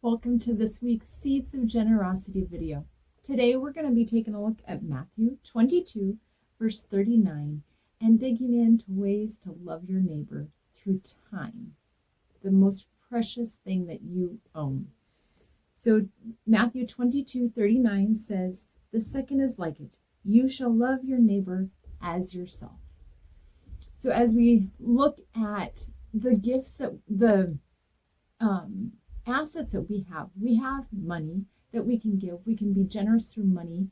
Welcome to this week's Seeds of Generosity video. Today we're going to be taking a look at Matthew 22, verse 39, and digging into ways to love your neighbor through time, the most precious thing that you own. So Matthew 22:39 says, "The second is like it. You shall love your neighbor as yourself." So as we look at the gifts that assets that we have money that we can give. We can be generous through money,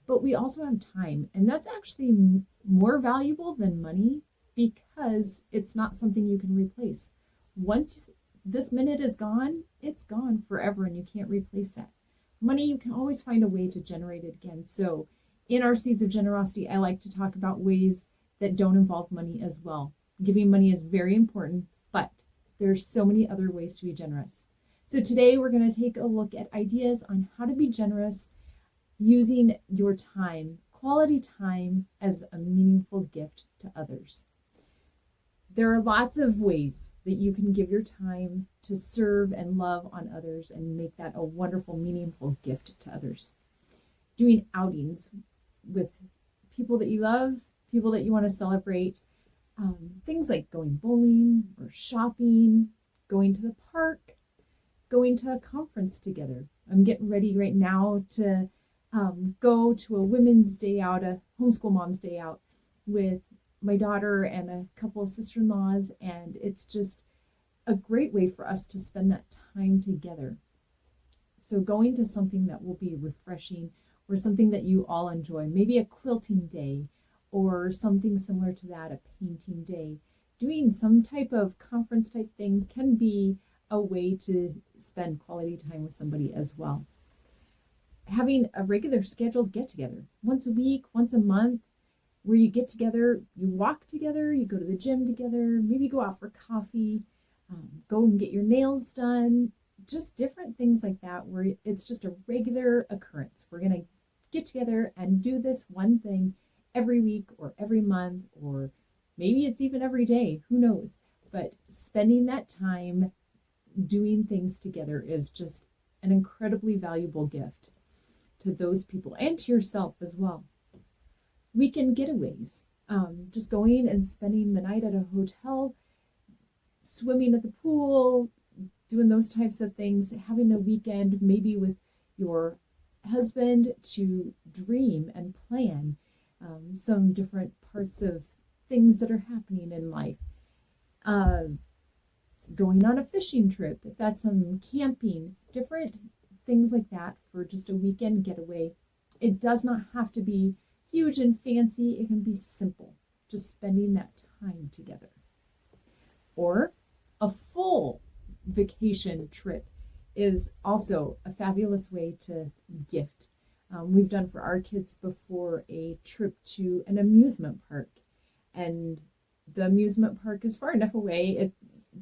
but we also have time, and that's actually more valuable than money because it's not something you can replace. Once this minute is gone, it's gone forever, and you can't replace that. Money, you can always find a way to generate it again. So in our Seeds of Generosity, I like to talk about ways that don't involve money as well. Giving money is very important, but there's so many other ways to be generous. So today we're going to take a look at ideas on how to be generous using your time, quality time, as a meaningful gift to others. There are lots of ways that you can give your time to serve and love on others and make that a wonderful, meaningful gift to others. Doing outings with people that you love, people that you want to celebrate, things like going bowling or shopping, going to the park, going to a conference together. I'm getting ready right now to go to a women's day out, a homeschool mom's day out with my daughter and a couple of sister-in-laws, and it's just a great way for us to spend that time together. So going to something that will be refreshing or something that you all enjoy, maybe a quilting day or something similar to that, a painting day. Doing some type of conference type thing can be a way to spend quality time with somebody as well. Having a regular scheduled get together, once a week, once a month, where you get together, you walk together, you go to the gym together, maybe go out for coffee, go and get your nails done, just different things like that where it's just a regular occurrence. We're going to get together and do this one thing every week or every month, or maybe it's even every day, who knows? But spending that time doing things together is just an incredibly valuable gift to those people and to yourself as well. Weekend getaways, just going and spending the night at a hotel, swimming at the pool, doing those types of things, having a weekend maybe with your husband to dream and plan some different parts of things that are happening in life. Going on a fishing trip, if that's some camping, different things like that for just a weekend getaway. It does not have to be huge and fancy. It can be simple, just spending that time together. Or a full vacation trip is also a fabulous way to gift. We've done for our kids before a trip to an amusement park, and the amusement park is far enough away.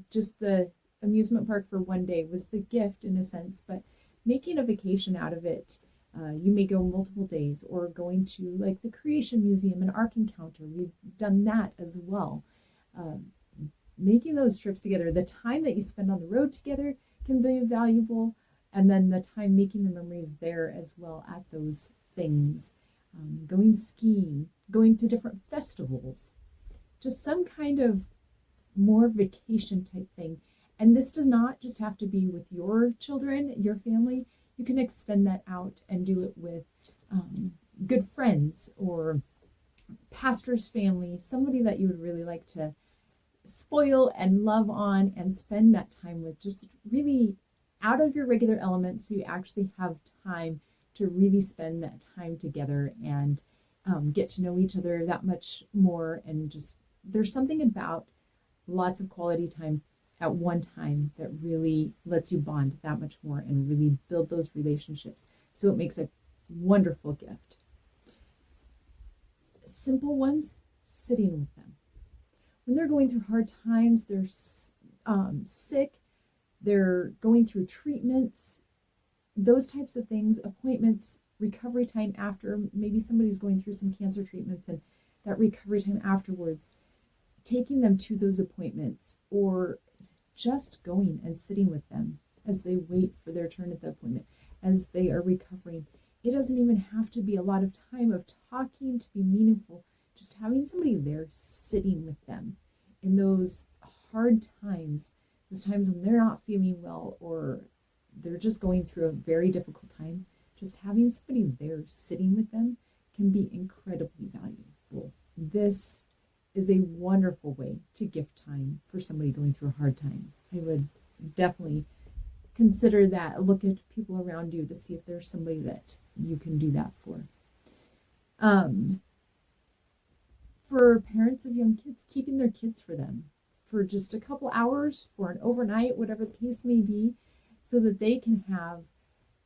Just the amusement park for one day was the gift in a sense, but making a vacation out of it, you may go multiple days, or going to like the Creation Museum and Ark Encounter. We've done that as well. Making those trips together, the time that you spend on the road together can be valuable, and then the time making the memories there as well at those things. Going skiing, going to different festivals, just some kind of more vacation type thing. And this does not just have to be with your children, your family. You can extend that out and do it with good friends or pastor's family, somebody that you would really like to spoil and love on and spend that time with, just really out of your regular element, so you actually have time to really spend that time together and get to know each other that much more. And just there's something about lots of quality time at one time that really lets you bond that much more and really build those relationships. So it makes a wonderful gift. Simple ones, sitting with them. When they're going through hard times, they're sick, they're going through treatments, those types of things, appointments, recovery time after, maybe somebody's going through some cancer treatments and that recovery time afterwards, taking them to those appointments or just going and sitting with them as they wait for their turn at the appointment, as they are recovering. It doesn't even have to be a lot of time of talking to be meaningful. Just having somebody there sitting with them in those hard times, those times when they're not feeling well or they're just going through a very difficult time, just having somebody there sitting with them can be incredibly valuable. This is a wonderful way to gift time for somebody going through a hard time. I would definitely consider that. Look at people around you to see if there's somebody that you can do that for. For parents of young kids, keeping their kids for them for just a couple hours, for an overnight, whatever the case may be, so that they can have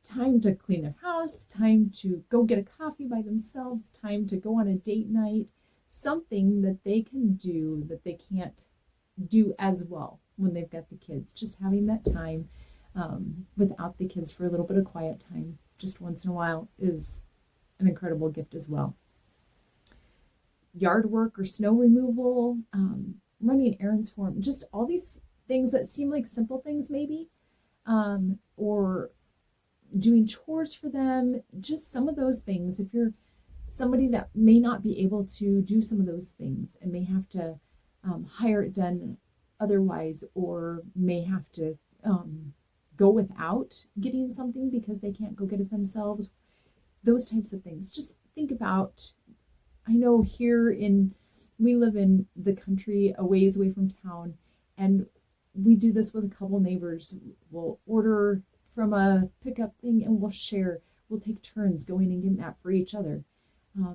time to clean their house, time to go get a coffee by themselves, time to go on a date night, something that they can do that they can't do as well when they've got the kids. Just having that time without the kids for a little bit of quiet time just once in a while is an incredible gift as well. Yard work or snow removal, running errands for them, just all these things that seem like simple things maybe, or doing chores for them, just some of those things. If you're somebody that may not be able to do some of those things and may have to hire it done otherwise, or may have to go without getting something because they can't go get it themselves, those types of things. Just think about, I know we live in the country a ways away from town, and we do this with a couple neighbors. We'll order from a pickup thing and we'll share. We'll take turns going and getting that for each other.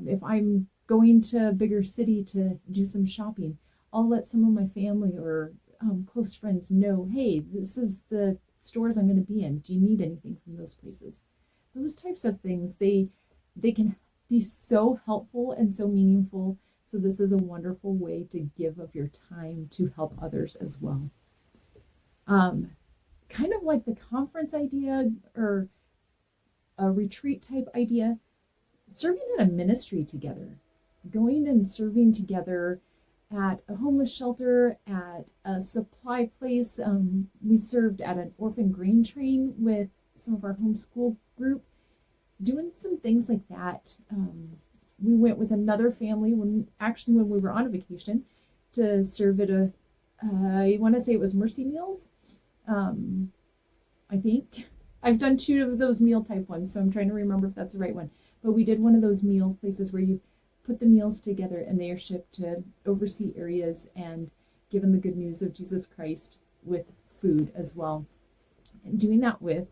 If I'm going to a bigger city to do some shopping, I'll let some of my family or close friends know, hey, this is the stores I'm going to be in. Do you need anything from those places? Those types of things, they can be so helpful and so meaningful. So this is a wonderful way to give of your time to help others as well. Kind of like the conference idea or a retreat type idea, serving in a ministry together, going and serving together at a homeless shelter, at a supply place. We served at an orphan grain train with some of our homeschool group, doing some things like that. We went with another family when we were on a vacation to serve at I want to say it was Mercy Meals. I think I've done 2 of those meal type ones, so I'm trying to remember if that's the right one. But we did one of those meal places where you put the meals together and they are shipped to overseas areas and given the good news of Jesus Christ with food as well. And doing that with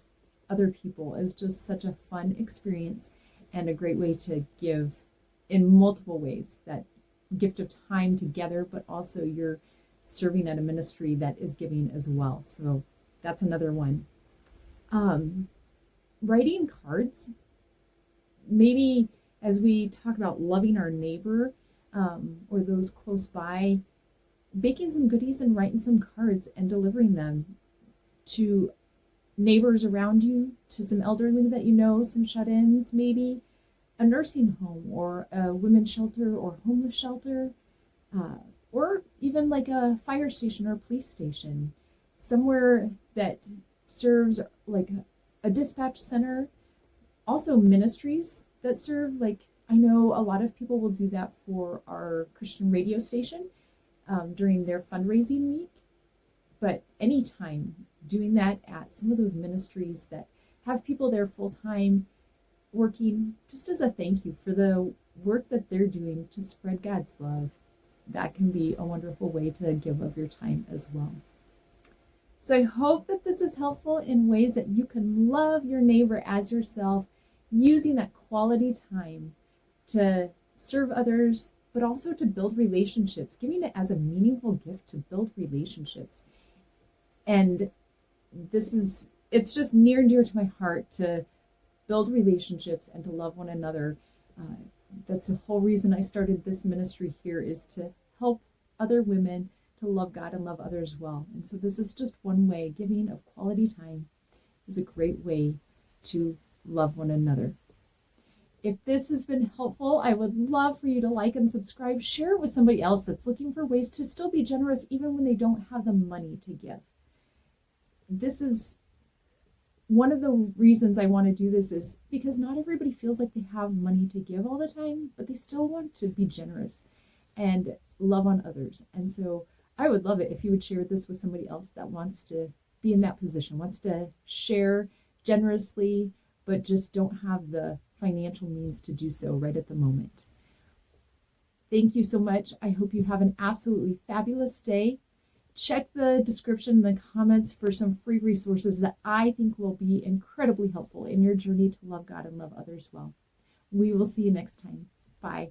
other people is just such a fun experience and a great way to give in multiple ways. That gift of time together, but also you're serving at a ministry that is giving as well. So that's another one. Writing cards, maybe as we talk about loving our neighbor or those close by, baking some goodies and writing some cards and delivering them to neighbors around you, to some elderly that you know, some shut-ins, maybe a nursing home or a women's shelter or homeless shelter, or even like a fire station or a police station, somewhere that serves like a dispatch center. Also ministries that serve, like I know a lot of people will do that for our Christian radio station during their fundraising week. But anytime doing that at some of those ministries that have people there full time working, just as a thank you for the work that they're doing to spread God's love, that can be a wonderful way to give of your time as well. So I hope that this is helpful in ways that you can love your neighbor as yourself, using that quality time to serve others, but also to build relationships, giving it as a meaningful gift to build relationships. And it's just near and dear to my heart to build relationships and to love one another. That's the whole reason I started this ministry here, is to help other women to love God and love others well. And so this is just one way. Giving of quality time is a great way to love one another. If this has been helpful, I would love for you to like and subscribe. Share it with somebody else that's looking for ways to still be generous even when they don't have the money to give. This is one of the reasons I want to do this is because not everybody feels like they have money to give all the time, but they still want to be generous and love on others. And so I would love it if you would share this with somebody else that wants to be in that position, wants to share generously, but just don't have the financial means to do so right at the moment. Thank you so much. I hope you have an absolutely fabulous day. Check the description in the comments for some free resources that I think will be incredibly helpful in your journey to love God and love others well. We will see you next time. Bye.